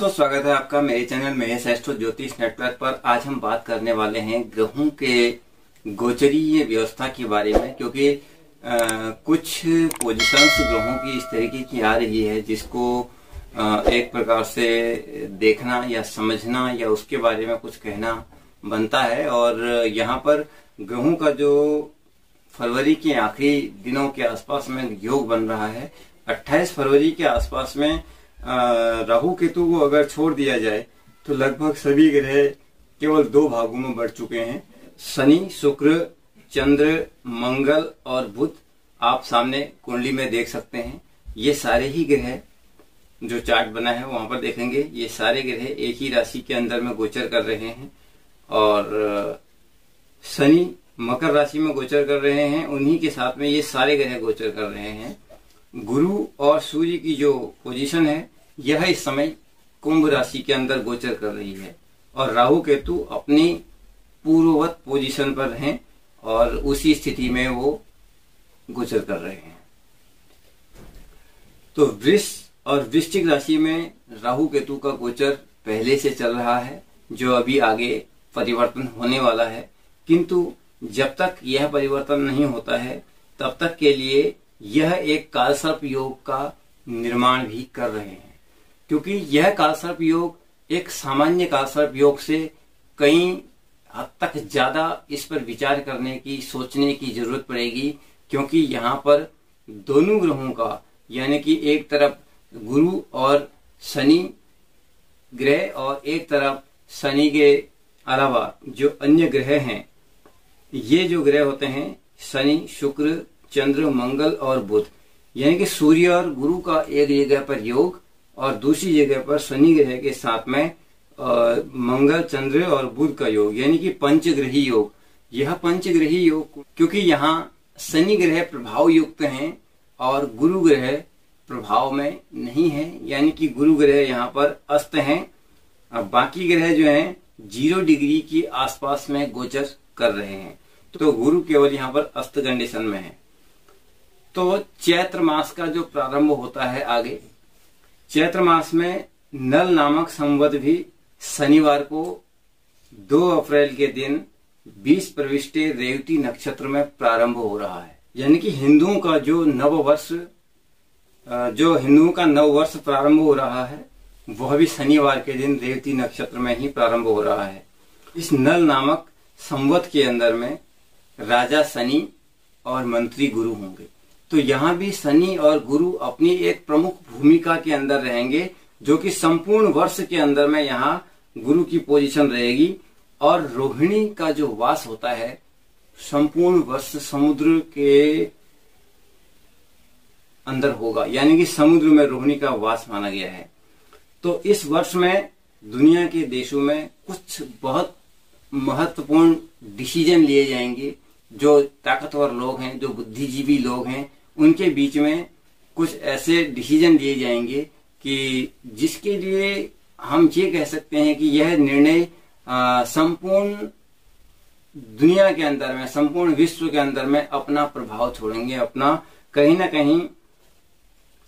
दोस्तों, स्वागत है आपका मेरे चैनल महेश एस्ट्रो ज्योतिष नेटवर्क पर। आज हम बात करने वाले हैं ग्रहों के गोचरीय व्यवस्था के बारे में, क्योंकि कुछ पोजीशंस ग्रहों की इस तरीके की आ रही है जिसको एक प्रकार से देखना या समझना या उसके बारे में कुछ कहना बनता है। और यहाँ पर ग्रहों का जो फरवरी के आखिरी दिनों के आसपास में योग बन रहा है, 28 फरवरी के आसपास में राहु केतु को अगर छोड़ दिया जाए तो लगभग सभी ग्रह केवल 2 भागों में बढ़ चुके हैं। शनि, शुक्र, चंद्र, मंगल और बुध आप सामने कुंडली में देख सकते हैं। ये सारे ही ग्रह जो चार्ट बना है वहां पर देखेंगे, ये सारे ग्रह एक ही राशि के अंदर में गोचर कर रहे हैं। और शनि मकर राशि में गोचर कर रहे हैं, उन्हीं के साथ में ये सारे ग्रह गोचर कर रहे हैं। गुरु और सूर्य की जो पोजीशन है यह इस समय कुंभ राशि के अंदर गोचर कर रही है, और राहु केतु अपनी पूर्ववत पोजीशन पर हैं और उसी स्थिति में वो गोचर कर रहे हैं। तो वृष और वृश्चिक राशि में राहु केतु का गोचर पहले से चल रहा है, जो अभी आगे परिवर्तन होने वाला है। किंतु जब तक यह परिवर्तन नहीं होता है तब तक के लिए यह एक कालसर्प योग का निर्माण भी कर रहे हैं, क्योंकि यह कालसर्प योग एक सामान्य कालसर्प योग से कई हद तक ज्यादा इस पर विचार करने की, सोचने की जरूरत पड़ेगी। क्योंकि यहाँ पर दोनों ग्रहों का, यानी कि एक तरफ गुरु और शनि ग्रह और एक तरफ शनि के अलावा जो अन्य ग्रह हैं, ये जो ग्रह होते हैं शनि, शुक्र, चंद्र, मंगल और बुध, यानी कि सूर्य और गुरु का एक जगह पर योग और दूसरी जगह पर शनि ग्रह के साथ में मंगल, चंद्र और बुध का योग, यानी कि पंचग्रही योग। यह पंचग्रही योग, क्योंकि यहाँ शनि ग्रह प्रभाव युक्त हैं और गुरु ग्रह प्रभाव में नहीं है, यानी कि गुरु ग्रह यहाँ पर अस्त हैं। अब बाकी ग्रह जो हैं 0 डिग्री के आसपास में गोचर कर रहे हैं, तो गुरु केवल यहाँ पर अस्त कंडीशन में है। तो चैत्र मास का जो प्रारंभ होता है आगे, चैत्र मास में नल नामक संवत भी शनिवार को 2 अप्रैल के दिन 20 प्रविष्टे रेवती नक्षत्र में प्रारंभ हो रहा है। यानी कि हिंदुओं का जो नववर्ष प्रारंभ हो रहा है वह भी शनिवार के दिन रेवती नक्षत्र में ही प्रारंभ हो रहा है। इस नल नामक संवत के अंदर में राजा शनि और मंत्री गुरु होंगे। तो यहाँ भी शनि और गुरु अपनी एक प्रमुख भूमिका के अंदर रहेंगे, जो कि संपूर्ण वर्ष के अंदर में यहाँ गुरु की पोजीशन रहेगी। और रोहिणी का जो वास होता है संपूर्ण वर्ष समुद्र के अंदर होगा, यानी कि समुद्र में रोहिणी का वास माना गया है। तो इस वर्ष में दुनिया के देशों में कुछ बहुत महत्वपूर्ण डिसीजन लिए जाएंगे। जो ताकतवर लोग हैं, जो बुद्धिजीवी लोग हैं, उनके बीच में कुछ ऐसे डिसीजन लिए जाएंगे कि जिसके लिए हम ये कह सकते हैं कि यह निर्णय संपूर्ण दुनिया के अंदर में, संपूर्ण विश्व के अंदर में अपना प्रभाव छोड़ेंगे, अपना कहीं ना कहीं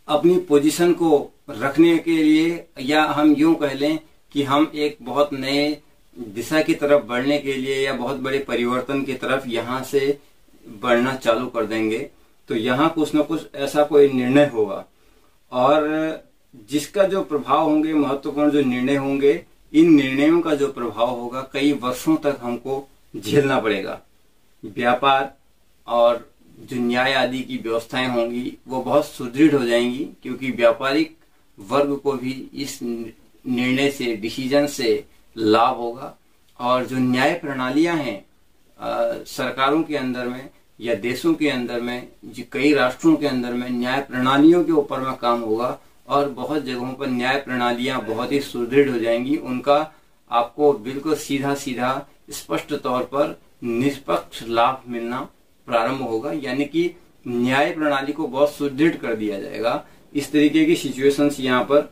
अपनी पोजीशन को रखने के लिए, या हम यूं कह लें कि हम एक बहुत नए दिशा की तरफ बढ़ने के लिए या बहुत बड़े परिवर्तन की तरफ यहाँ से बढ़ना चालू कर देंगे। तो यहाँ कुछ न कुछ ऐसा कोई निर्णय होगा, और जिसका जो प्रभाव होंगे, महत्वपूर्ण जो निर्णय होंगे, इन निर्णयों का जो प्रभाव होगा कई वर्षों तक हमको झेलना पड़ेगा। व्यापार और जो न्याय आदि की व्यवस्थाएं होंगी वो बहुत सुदृढ़ हो जाएंगी, क्योंकि व्यापारिक वर्ग को भी इस निर्णय से, डिसीजन से लाभ होगा। और जो न्याय प्रणालियां हैं सरकारों के अंदर में या देशों के अंदर में, जो कई राष्ट्रों के अंदर में न्याय प्रणालियों के ऊपर में काम होगा, और बहुत जगहों पर न्याय प्रणालियां बहुत ही सुदृढ़ हो जाएंगी। उनका आपको बिल्कुल सीधा सीधा स्पष्ट तौर पर निष्पक्ष लाभ मिलना प्रारंभ होगा, यानी कि न्याय प्रणाली को बहुत सुदृढ़ कर दिया जाएगा। इस तरीके की सिचुएशंस यहाँ पर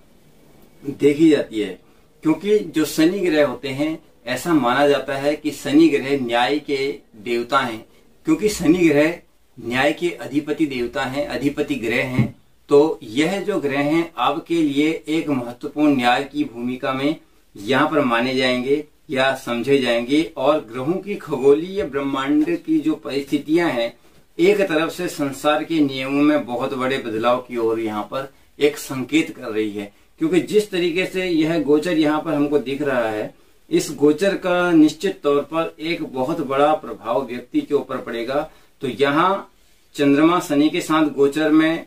देखी जाती है, क्योंकि जो शनि ग्रह होते हैं, ऐसा माना जाता है कि शनि ग्रह न्याय के देवता हैं, क्योंकि शनि ग्रह न्याय के अधिपति देवता हैं, अधिपति ग्रह हैं। तो यह जो ग्रह हैं आपके लिए एक महत्वपूर्ण न्याय की भूमिका में यहाँ पर माने जाएंगे या समझे जाएंगे। और ग्रहों की खगोलीय ब्रह्मांड की जो परिस्थितियां हैं एक तरफ से संसार के नियमों में बहुत बड़े बदलाव की ओर यहाँ पर एक संकेत कर रही है, क्योंकि जिस तरीके से यह गोचर यहाँ पर हमको दिख रहा है, इस गोचर का निश्चित तौर पर एक बहुत बड़ा प्रभाव व्यक्ति के ऊपर पड़ेगा। तो यहाँ चंद्रमा शनि के साथ गोचर में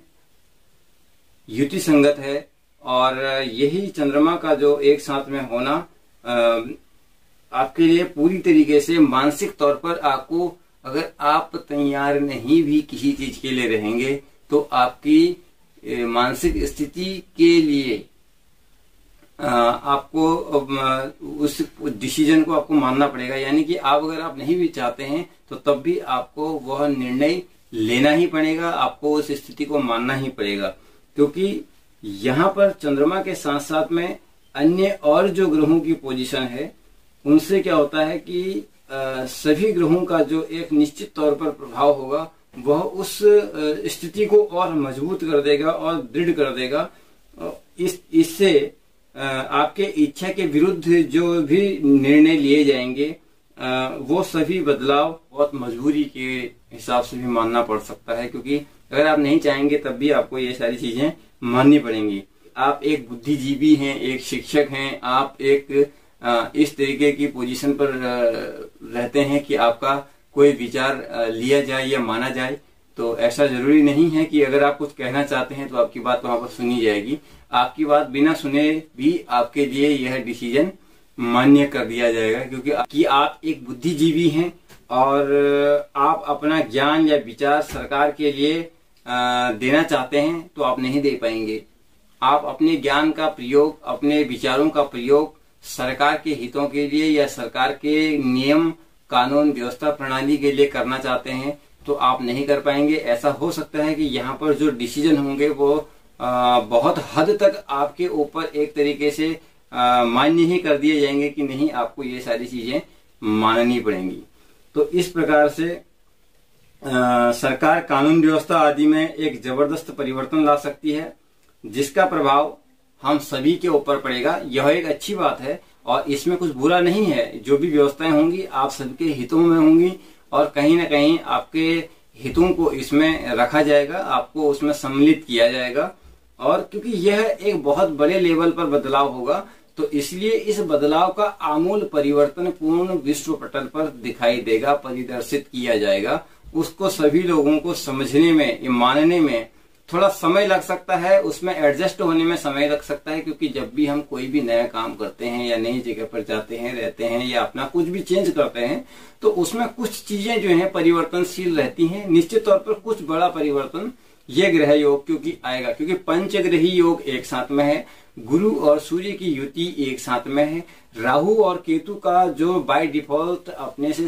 युति संगत है, और यही चंद्रमा का जो एक साथ में होना आपके लिए पूरी तरीके से मानसिक तौर पर आपको, अगर आप तैयार नहीं भी किसी चीज के लिए रहेंगे तो आपकी मानसिक स्थिति के लिए आपको उस डिसीजन को आपको मानना पड़ेगा। यानी कि अगर आप नहीं भी चाहते हैं तो तब भी आपको वह निर्णय लेना ही पड़ेगा, आपको उस स्थिति को मानना ही पड़ेगा। क्योंकि यहाँ पर चंद्रमा के साथ साथ में अन्य और जो ग्रहों की पोजीशन है उनसे क्या होता है कि सभी ग्रहों का जो एक निश्चित तौर पर प्रभाव होगा वह उस स्थिति को और मजबूत कर देगा और दृढ़ कर देगा। इससे आपके इच्छा के विरुद्ध जो भी निर्णय लिए जाएंगे वो सभी बदलाव बहुत मजबूरी के हिसाब से भी मानना पड़ सकता है, क्योंकि अगर आप नहीं चाहेंगे तब भी आपको ये सारी चीजें माननी पड़ेंगी। आप एक बुद्धिजीवी हैं, एक शिक्षक हैं, आप एक इस तरीके की पोजीशन पर रहते हैं कि आपका कोई विचार लिया जाए या माना जाए। तो ऐसा जरूरी नहीं है कि अगर आप कुछ कहना चाहते हैं तो आपकी बात वहां पर सुनी जाएगी। आपकी बात बिना सुने भी आपके लिए यह डिसीजन मान्य कर दिया जाएगा, क्योंकि आप एक बुद्धिजीवी हैं और आप अपना ज्ञान या विचार सरकार के लिए देना चाहते हैं तो आप नहीं दे पाएंगे। आप अपने ज्ञान का प्रयोग, अपने विचारों का प्रयोग सरकार के हितों के लिए या सरकार के नियम कानून व्यवस्था प्रणाली के लिए करना चाहते हैं तो आप नहीं कर पाएंगे। ऐसा हो सकता है कि यहाँ पर जो डिसीजन होंगे वो बहुत हद तक आपके ऊपर एक तरीके से मान्य ही कर दिए जाएंगे कि नहीं, आपको ये सारी चीजें माननी पड़ेंगी। तो इस प्रकार से सरकार कानून व्यवस्था आदि में एक जबरदस्त परिवर्तन ला सकती है, जिसका प्रभाव हम सभी के ऊपर पड़ेगा। यह एक अच्छी बात है और इसमें कुछ बुरा नहीं है। जो भी व्यवस्थाएं होंगी आप सबके हितों में होंगी और कहीं ना कहीं आपके हितों को इसमें रखा जाएगा, आपको उसमें सम्मिलित किया जाएगा। और क्योंकि यह एक बहुत बड़े लेवल पर बदलाव होगा तो इसलिए इस बदलाव का आमूल परिवर्तन पूर्ण विश्व पटल पर दिखाई देगा, परिदर्शित किया जाएगा। उसको सभी लोगों को समझने में, मानने में थोड़ा समय लग सकता है, उसमें एडजस्ट होने में समय लग सकता है, क्योंकि जब भी हम कोई भी नया काम करते हैं या नई जगह पर जाते हैं, रहते हैं या अपना कुछ भी चेंज करते हैं तो उसमें कुछ चीजें जो हैं परिवर्तनशील रहती हैं। निश्चित तौर पर कुछ बड़ा परिवर्तन ये ग्रह योग क्योंकि आएगा, क्योंकि पंचग्रही योग एक साथ में है, गुरु और सूर्य की युति एक साथ में है, राहु और केतु का जो बाय डिफॉल्ट अपने से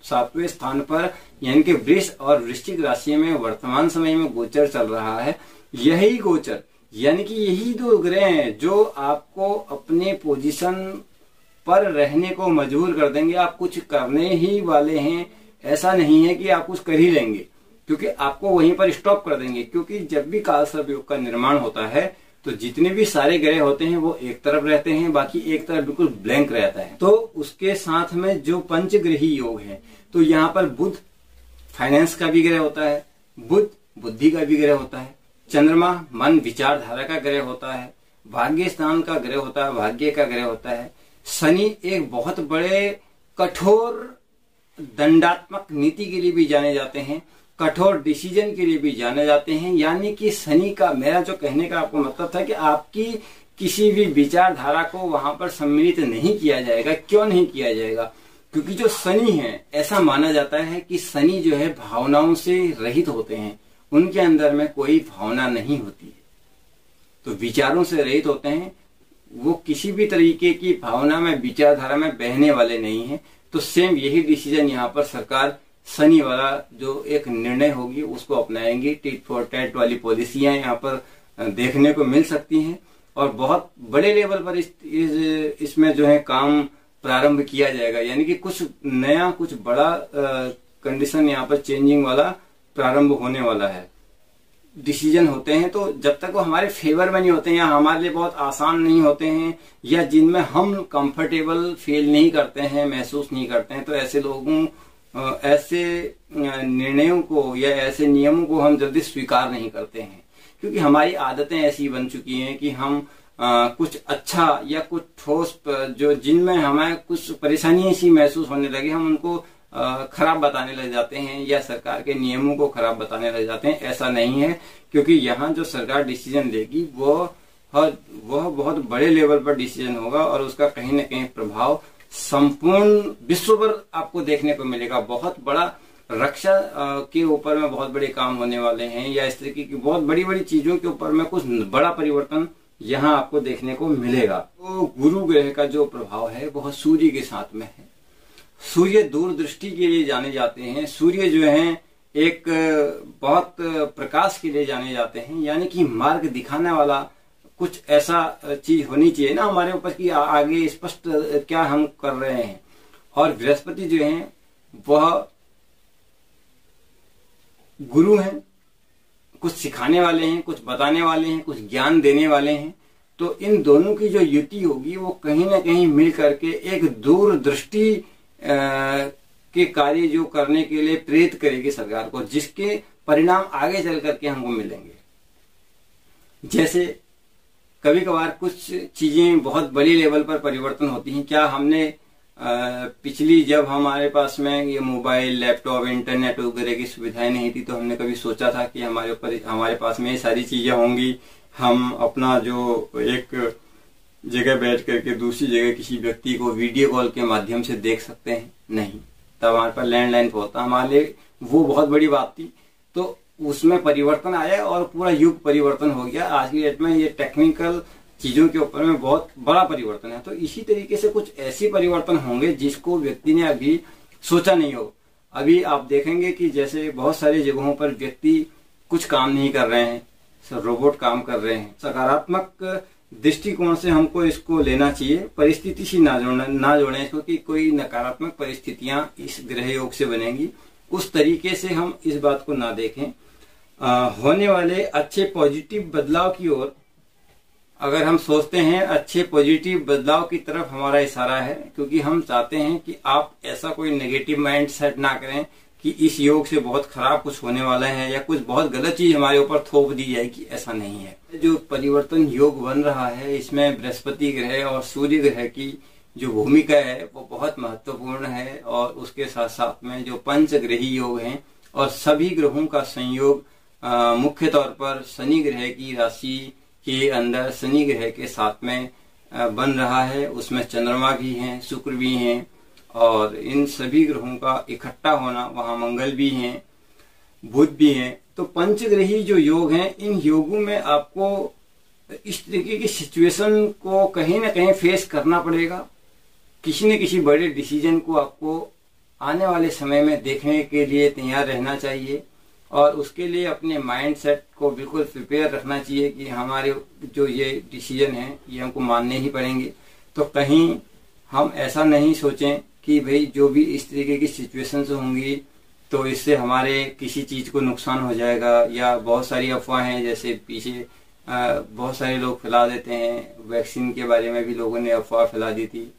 7वें स्थान पर यानी कि वृष और वृश्चिक राशि में वर्तमान समय में गोचर चल रहा है, यही गोचर यानी कि यही दो ग्रह हैं जो आपको अपने पोजीशन पर रहने को मजबूर कर देंगे। आप कुछ करने ही वाले हैं, ऐसा नहीं है कि आप कुछ कर ही लेंगे, क्योंकि आपको वहीं पर स्टॉप कर देंगे। क्योंकि जब भी कालसर्प योग का निर्माण होता है तो जितने भी सारे ग्रह होते हैं वो एक तरफ रहते हैं, बाकी एक तरफ बिल्कुल ब्लैंक रहता है। तो उसके साथ में जो पंचग्रही योग है तो यहाँ पर बुध फाइनेंस का भी ग्रह होता है, बुध बुद्धि का भी ग्रह होता है, चंद्रमा मन विचारधारा का ग्रह होता है, भाग्य स्थान का ग्रह होता है, भाग्य का ग्रह होता है, शनि एक बहुत बड़े कठोर दंडात्मक नीति के लिए भी जाने जाते हैं, कठोर डिसीजन के लिए भी जाने जाते हैं। यानी कि शनि का, मेरा जो कहने का आपको मतलब था कि आपकी किसी भी विचारधारा को वहां पर सम्मिलित नहीं किया जाएगा। क्यों नहीं किया जाएगा? क्योंकि जो शनि है ऐसा माना जाता है कि शनि जो है भावनाओं से रहित होते हैं, उनके अंदर में कोई भावना नहीं होती है, तो विचारों से रहित होते हैं, वो किसी भी तरीके की भावना में विचारधारा में बहने वाले नहीं है। तो सेम यही डिसीजन यहाँ पर सरकार शनि वाला जो एक निर्णय होगी उसको अपनाएंगी। टिट फॉर टैट वाली पॉलिसियां यहाँ पर देखने को मिल सकती हैं और बहुत बड़े लेवल पर इसमें जो है काम प्रारंभ किया जाएगा। यानी कि कुछ नया, कुछ बड़ा कंडीशन यहाँ पर चेंजिंग वाला प्रारंभ होने वाला है। डिसीजन होते हैं, तो जब तक वो हमारे फेवर में नहीं होते हैं या हमारे लिए बहुत आसान नहीं होते हैं या जिनमें हम कंफर्टेबल फील नहीं करते हैं, महसूस नहीं करते हैं, तो ऐसे लोगों ऐसे निर्णयों को या ऐसे नियमों को हम जल्दी स्वीकार नहीं करते हैं, क्योंकि हमारी आदतें ऐसी बन चुकी हैं कि हम कुछ अच्छा या कुछ ठोस जो जिनमें हमें कुछ परेशानी ऐसी महसूस होने लगी, हम उनको खराब बताने लग जाते हैं या सरकार के नियमों को खराब बताने लग जाते हैं। ऐसा नहीं है, क्योंकि यहाँ जो सरकार डिसीजन लेगी वह बहुत बड़े लेवल पर डिसीजन होगा और उसका कहीं ना कहीं प्रभाव संपूर्ण विश्व पर आपको देखने को मिलेगा। बहुत बड़ा रक्षा के ऊपर में बहुत बड़े काम होने वाले हैं या इस तरीके की बहुत बड़ी बड़ी चीजों के ऊपर में कुछ बड़ा परिवर्तन यहाँ आपको देखने को मिलेगा। तो गुरु ग्रह का जो प्रभाव है वह सूर्य के साथ में है। सूर्य दूरदृष्टि के लिए जाने जाते हैं। सूर्य जो है एक बहुत प्रकाश के लिए जाने जाते हैं, यानी कि मार्ग दिखाने वाला कुछ ऐसा चीज होनी चाहिए ना हमारे ऊपर कि आगे स्पष्ट क्या हम कर रहे हैं। और बृहस्पति जो है वह गुरु हैं, कुछ सिखाने वाले हैं, कुछ बताने वाले हैं, कुछ ज्ञान देने वाले हैं। तो इन दोनों की जो युति होगी वो कहीं ना कहीं मिल करके एक दूरदृष्टि के कार्य जो करने के लिए प्रेरित करेगी सरकार को, जिसके परिणाम आगे चल करके हमको मिलेंगे। जैसे कभी कभार कुछ चीजें बहुत बड़ी लेवल पर परिवर्तन होती हैं। क्या हमने पिछली जब हमारे पास में ये मोबाइल, लैपटॉप, इंटरनेट वगैरह की सुविधाएं नहीं थी, तो हमने कभी सोचा था कि हमारे पास में ये सारी चीजें होंगी, हम अपना जो एक जगह बैठ करके दूसरी जगह किसी व्यक्ति को वीडियो कॉल के माध्यम से देख सकते हैं? नहीं, तब हमारे पास लैंडलाइन होता, हमारे लिए वो बहुत बड़ी बात थी। तो उसमें परिवर्तन आया और पूरा युग परिवर्तन हो गया। आज की डेट में ये टेक्निकल चीजों के ऊपर में बहुत बड़ा परिवर्तन है। तो इसी तरीके से कुछ ऐसे परिवर्तन होंगे जिसको व्यक्ति ने अभी सोचा नहीं हो। अभी आप देखेंगे कि जैसे बहुत सारी जगहों पर व्यक्ति कुछ काम नहीं कर रहे हैं, सब रोबोट काम कर रहे हैं। सकारात्मक दृष्टिकोण से हमको इसको लेना चाहिए, परिस्थिति से ना जोड़ें इसको कि कोई नकारात्मक परिस्थितियां इस ग्रह योग से बनेंगी, उस तरीके से हम इस बात को ना देखें। होने वाले अच्छे पॉजिटिव बदलाव की ओर अगर हम सोचते हैं, अच्छे पॉजिटिव बदलाव की तरफ हमारा इशारा है, क्योंकि हम चाहते हैं कि आप ऐसा कोई नेगेटिव माइंड सेट ना करें कि इस योग से बहुत खराब कुछ होने वाला है या कुछ बहुत गलत चीज हमारे ऊपर थोप दी जाएगी, ऐसा नहीं है। जो परिवर्तन योग बन रहा है इसमें बृहस्पति ग्रह और सूर्य ग्रह की जो भूमिका है वो बहुत महत्वपूर्ण है। और उसके साथ साथ में जो पंचग्रही योग हैं और सभी ग्रहों का संयोग मुख्य तौर पर शनि ग्रह की राशि के अंदर शनि ग्रह के साथ में बन रहा है। उसमें चंद्रमा भी हैं, शुक्र भी हैं और इन सभी ग्रहों का इकट्ठा होना, वहां मंगल भी हैं, बुध भी हैं। तो पंचग्रही जो योग हैं, इन योगों में आपको इस तरीके की सिचुएशन को कहीं ना कहीं फेस करना पड़ेगा। किसी न किसी बड़े डिसीजन को आपको आने वाले समय में देखने के लिए तैयार रहना चाहिए और उसके लिए अपने माइंड सेट को बिल्कुल प्रिपेयर रखना चाहिए कि हमारे जो ये डिसीजन है ये हमको मानने ही पड़ेंगे। तो कहीं हम ऐसा नहीं सोचें कि भाई जो भी इस तरीके की सिचुएशंस होंगी तो इससे हमारे किसी चीज को नुकसान हो जाएगा, या बहुत सारी अफवाहें जैसे पीछे बहुत सारे लोग फैला देते हैं। वैक्सीन के बारे में भी लोगों ने अफवाह फैला दी थी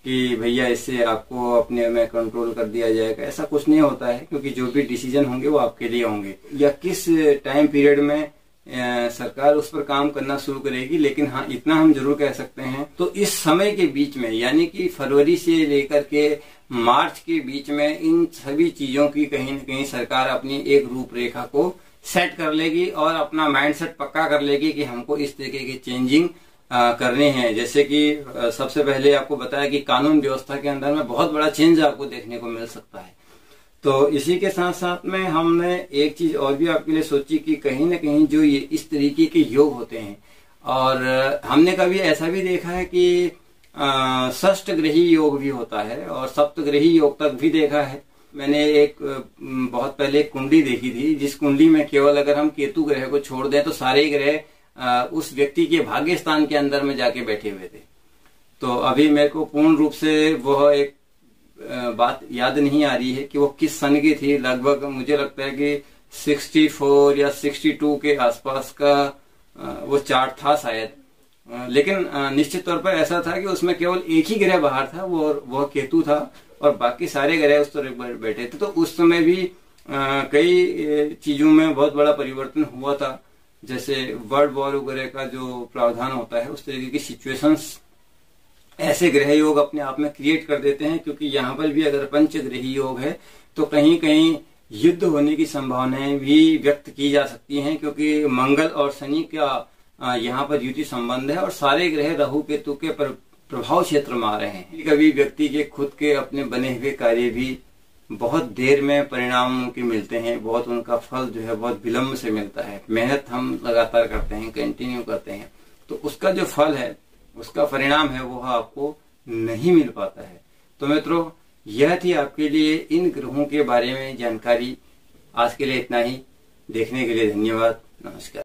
कि भैया इससे आपको अपने में कंट्रोल कर दिया जाएगा। ऐसा कुछ नहीं होता है, क्योंकि जो भी डिसीजन होंगे वो आपके लिए होंगे। या किस टाइम पीरियड में सरकार उस पर काम करना शुरू करेगी, लेकिन हाँ इतना हम जरूर कह सकते हैं। तो इस समय के बीच में, यानी कि फरवरी से लेकर के मार्च के बीच में, इन सभी चीजों की कहीं न कहीं सरकार अपनी एक रूपरेखा को सेट कर लेगी और अपना माइंडसेट पक्का कर लेगी कि हमको इस तरीके की चेंजिंग करने हैं। जैसे कि सबसे पहले आपको बताया कि कानून व्यवस्था के अंदर में बहुत बड़ा चेंज आपको देखने को मिल सकता है। तो इसी के साथ साथ में हमने एक चीज और भी आपके लिए सोची कि कहीं ना कहीं जो ये इस तरीके के योग होते हैं, और हमने कभी ऐसा भी देखा है कि षष्ठग्रही योग भी होता है और सप्तग्रही योग तक भी देखा है। मैंने एक बहुत पहले एक कुंडली देखी थी, जिस कुंडली में केवल अगर हम केतु ग्रह को छोड़ दें तो सारे ग्रह उस व्यक्ति के भाग्य स्थान के अंदर में जाके बैठे हुए थे। तो अभी मेरे को पूर्ण रूप से वह एक बात याद नहीं आ रही है कि वो किस सन की थी। लगभग मुझे लगता है कि 64 या 62 के आसपास का वो चार्ट था शायद, लेकिन निश्चित तौर पर ऐसा था कि उसमें केवल एक ही ग्रह बाहर था, वो केतु था, और बाकी सारे ग्रह उस तरफ बैठे थे। तो उस समय भी कई चीजों में बहुत बड़ा परिवर्तन हुआ था, जैसे वर्ल्ड वॉर वगैरह का जो प्रावधान होता है, उस तरीके की सिचुएशंस ऐसे ग्रह योग अपने आप में क्रिएट कर देते हैं। क्योंकि यहाँ पर भी अगर पंचग्रही योग है तो कहीं कहीं युद्ध होने की संभावनाएं भी व्यक्त की जा सकती हैं, क्योंकि मंगल और शनि का यहाँ पर युति संबंध है और सारे ग्रह राहु केतु के प्रभाव क्षेत्र में आ रहे हैं। कभी व्यक्ति के खुद के अपने बने हुए कार्य भी बहुत देर में परिणाम के मिलते हैं, बहुत उनका फल जो है बहुत विलंब से मिलता है। मेहनत हम लगातार करते हैं, कंटिन्यू करते हैं, तो उसका जो फल है, उसका परिणाम है, वो आपको नहीं मिल पाता है। तो मित्रों, यह थी आपके लिए इन ग्रहों के बारे में जानकारी। आज के लिए इतना ही। देखने के लिए धन्यवाद। नमस्कार।